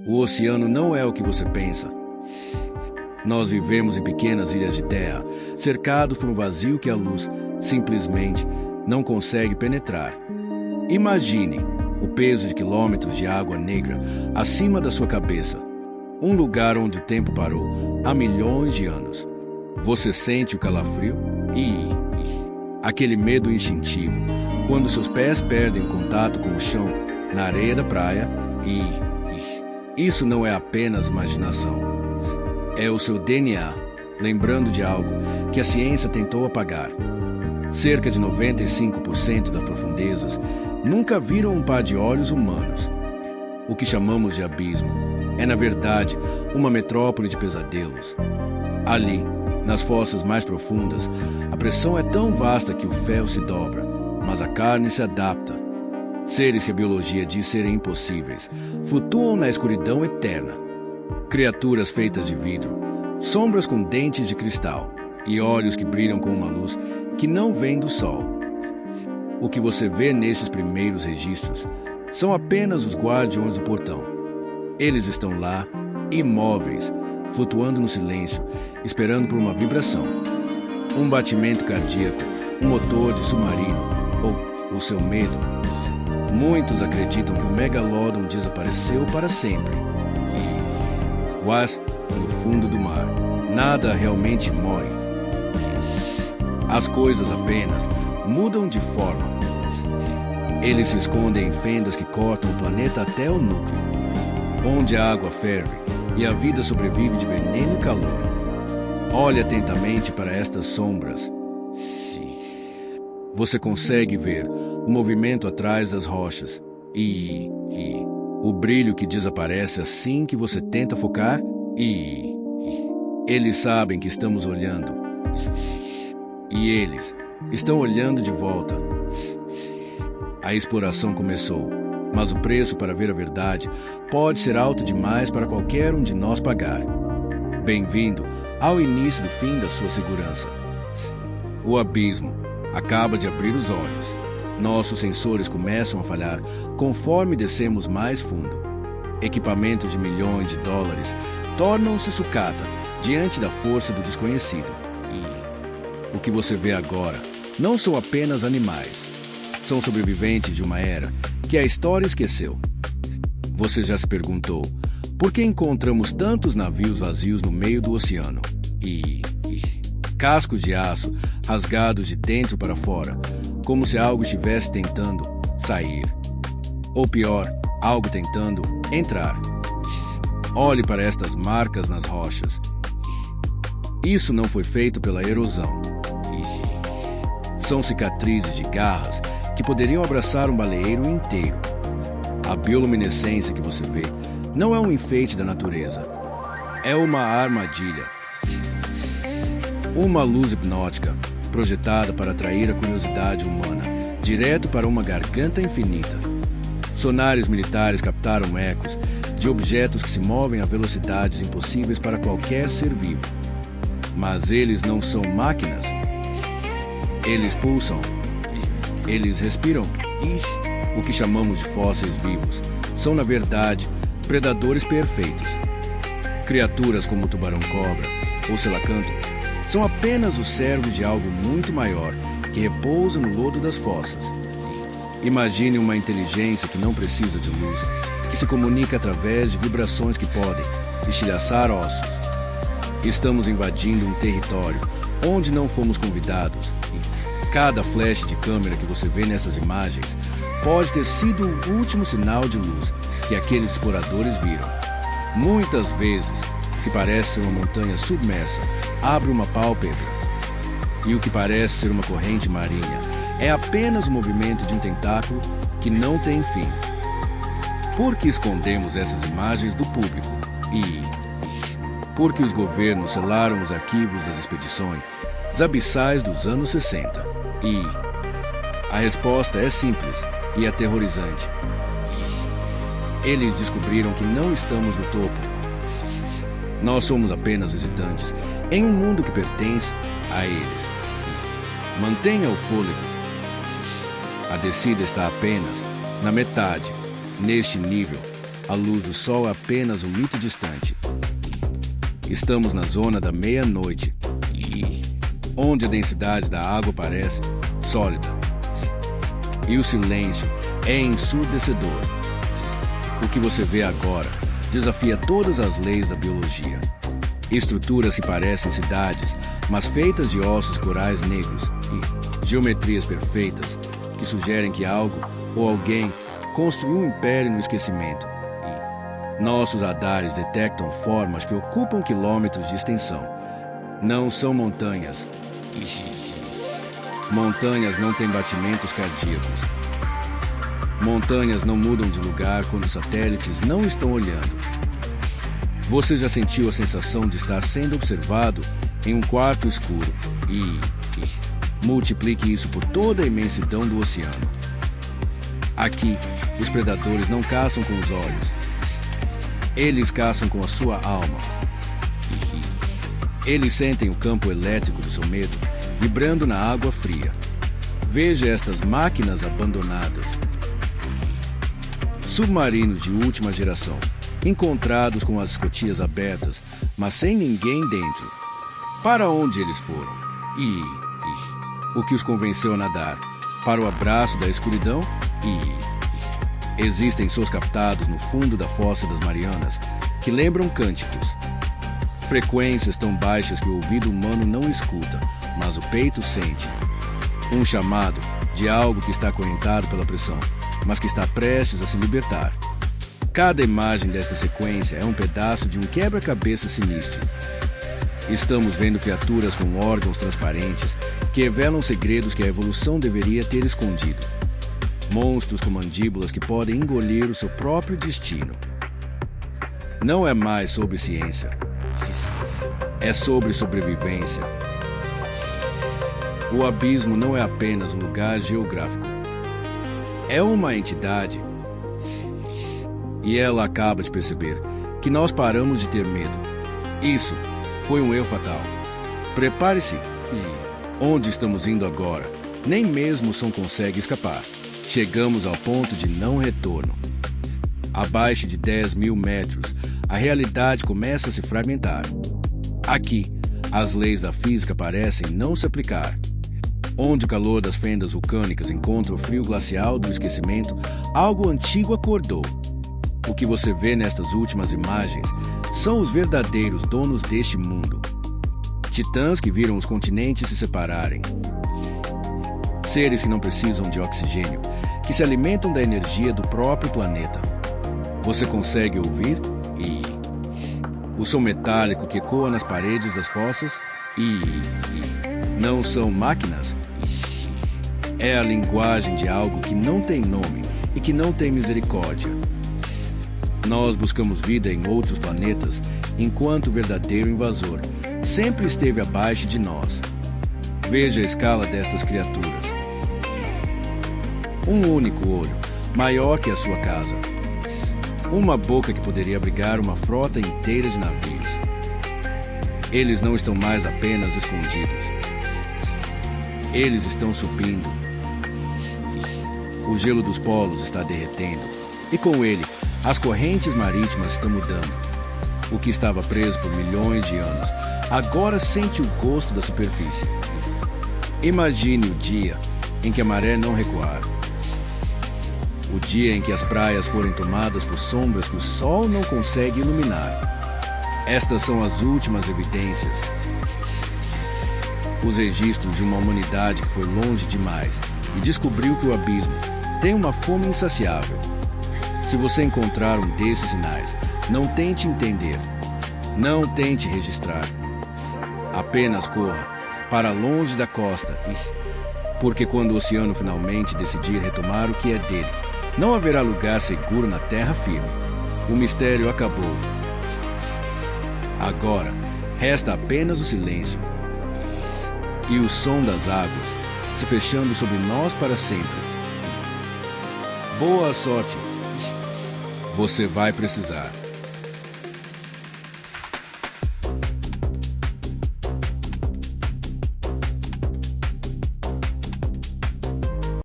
O oceano não é o que você pensa. Nós vivemos em pequenas ilhas de terra, cercados por um vazio que a luz simplesmente não consegue penetrar. Imagine o peso de quilômetros de água negra acima da sua cabeça. Um lugar onde o tempo parou há milhões de anos. Você sente o calafrio e aquele medo instintivo quando seus pés perdem o contato com o chão na areia da praia isso não é apenas imaginação. É o seu DNA, lembrando de algo que a ciência tentou apagar. Cerca de 95% das profundezas nunca viram um par de olhos humanos. O que chamamos de abismo é, na verdade, uma metrópole de pesadelos. Ali, nas fossas mais profundas, a pressão é tão vasta que o ferro se dobra, mas a carne se adapta. Seres que a biologia diz serem impossíveis flutuam na escuridão eterna. Criaturas feitas de vidro, sombras com dentes de cristal e olhos que brilham com uma luz que não vem do sol. O que você vê nestes primeiros registros são apenas os guardiões do portão. Eles estão lá, imóveis, flutuando no silêncio, esperando por uma vibração. Um batimento cardíaco, um motor de submarino ou o seu medo. Muitos acreditam que o Megalodon desapareceu para sempre. Mas, no fundo do mar, nada realmente morre. As coisas apenas mudam de forma. Eles se escondem em fendas que cortam o planeta até o núcleo, onde a água ferve e a vida sobrevive de veneno e calor. Olhe atentamente para estas sombras. Você consegue ver o movimento atrás das rochas e o brilho que desaparece assim que você tenta focar eles sabem que estamos olhando e eles estão olhando de volta. A exploração começou, mas o preço para ver a verdade pode ser alto demais para qualquer um de nós pagar. Bem-vindo ao início do fim da sua segurança. O abismo acaba de abrir os olhos. Nossos sensores começam a falhar conforme descemos mais fundo. Equipamentos de milhões de dólares tornam-se sucata diante da força do desconhecido. E o que você vê agora não são apenas animais. São sobreviventes de uma era que a história esqueceu. Você já se perguntou por que encontramos tantos navios vazios no meio do oceano? Cascos de aço rasgados de dentro para fora, como se algo estivesse tentando sair. Ou pior, algo tentando entrar. Olhe para estas marcas nas rochas. Isso não foi feito pela erosão. São cicatrizes de garras que poderiam abraçar um baleeiro inteiro. A bioluminescência que você vê não é um enfeite da natureza. É uma armadilha. Uma luz hipnótica, projetada para atrair a curiosidade humana, direto para uma garganta infinita. Sonares militares captaram ecos de objetos que se movem a velocidades impossíveis para qualquer ser vivo. Mas eles não são máquinas. Eles pulsam. Eles respiram. O que chamamos de fósseis vivos são, na verdade, predadores perfeitos. Criaturas como o tubarão-cobra ou selacanto são apenas os servos de algo muito maior que repousa no lodo das fossas. Imagine uma inteligência que não precisa de luz, que se comunica através de vibrações que podem estilhaçar ossos. Estamos invadindo um território onde não fomos convidados. Cada flash de câmera que você vê nessas imagens pode ter sido o último sinal de luz que aqueles exploradores viram. Muitas vezes, o que parece ser uma montanha submersa abre uma pálpebra, e o que parece ser uma corrente marinha é apenas o movimento de um tentáculo que não tem fim. Por que escondemos essas imagens do público? Porque os governos selaram os arquivos das expedições abissais dos anos 60. A resposta é simples e aterrorizante. Eles descobriram que não estamos no topo. Nós somos apenas visitantes em um mundo que pertence a eles. Mantenha o fôlego. A descida está apenas na metade, neste nível. A luz do sol é apenas um mito distante. Estamos na zona da meia-noite, onde a densidade da água parece sólida. E o silêncio é ensurdecedor. O que você vê agora desafia todas as leis da biologia. Estruturas que parecem cidades, mas feitas de ossos corais negros e geometrias perfeitas que sugerem que algo ou alguém construiu um império no esquecimento. E nossos radares detectam formas que ocupam quilômetros de extensão. Não são montanhas. Montanhas não têm batimentos cardíacos. Montanhas não mudam de lugar quando satélites não estão olhando. Você já sentiu a sensação de estar sendo observado em um quarto escuro e multiplique isso por toda a imensidão do oceano. Aqui, os predadores não caçam com os olhos. Eles caçam com a sua alma. Eles sentem o campo elétrico do seu medo vibrando na água fria. Veja estas máquinas abandonadas. Submarinos de última geração, encontrados com as escotilhas abertas, mas sem ninguém dentro. Para onde eles foram? O que os convenceu a nadar? Para o abraço da escuridão? Existem sons captados no fundo da fossa das Marianas que lembram cânticos. Frequências tão baixas que o ouvido humano não escuta, mas o peito sente. Um chamado de algo que está acorrentado pela pressão, mas que está prestes a se libertar. Cada imagem desta sequência é um pedaço de um quebra-cabeça sinistro. Estamos vendo criaturas com órgãos transparentes que revelam segredos que a evolução deveria ter escondido. Monstros com mandíbulas que podem engolir o seu próprio destino. Não é mais sobre ciência. É sobre sobrevivência. O abismo não é apenas um lugar geográfico. É uma entidade. E ela acaba de perceber que nós paramos de ter medo. Isso foi um erro fatal. Prepare-se. Onde estamos indo agora? Nem mesmo o som consegue escapar. Chegamos ao ponto de não retorno. Abaixo de 10.000 metros, a realidade começa a se fragmentar. Aqui, as leis da física parecem não se aplicar. Onde o calor das fendas vulcânicas encontra o frio glacial do esquecimento, algo antigo acordou. O que você vê nestas últimas imagens são os verdadeiros donos deste mundo. Titãs que viram os continentes se separarem. Seres que não precisam de oxigênio, que se alimentam da energia do próprio planeta. Você consegue ouvir? O som metálico que ecoa nas paredes das fossas? Não são máquinas? É a linguagem de algo que não tem nome e que não tem misericórdia. Nós buscamos vida em outros planetas, enquanto o verdadeiro invasor sempre esteve abaixo de nós. Veja a escala destas criaturas. Um único olho, maior que a sua casa. Uma boca que poderia abrigar uma frota inteira de navios. Eles não estão mais apenas escondidos. Eles estão subindo. O gelo dos polos está derretendo. E com ele, as correntes marítimas estão mudando. O que estava preso por milhões de anos, agora sente o gosto da superfície. Imagine o dia em que a maré não recuar. O dia em que as praias forem tomadas por sombras que o sol não consegue iluminar. Estas são as últimas evidências. Os registros de uma humanidade que foi longe demais e descobriu que o abismo tem uma fome insaciável. Se você encontrar um desses sinais, não tente entender. Não tente registrar. Apenas corra para longe da costa. Porque quando o oceano finalmente decidir retomar o que é dele, não haverá lugar seguro na terra firme. O mistério acabou. Agora, resta apenas o silêncio e o som das águas se fechando sobre nós para sempre. Boa sorte. Você vai precisar.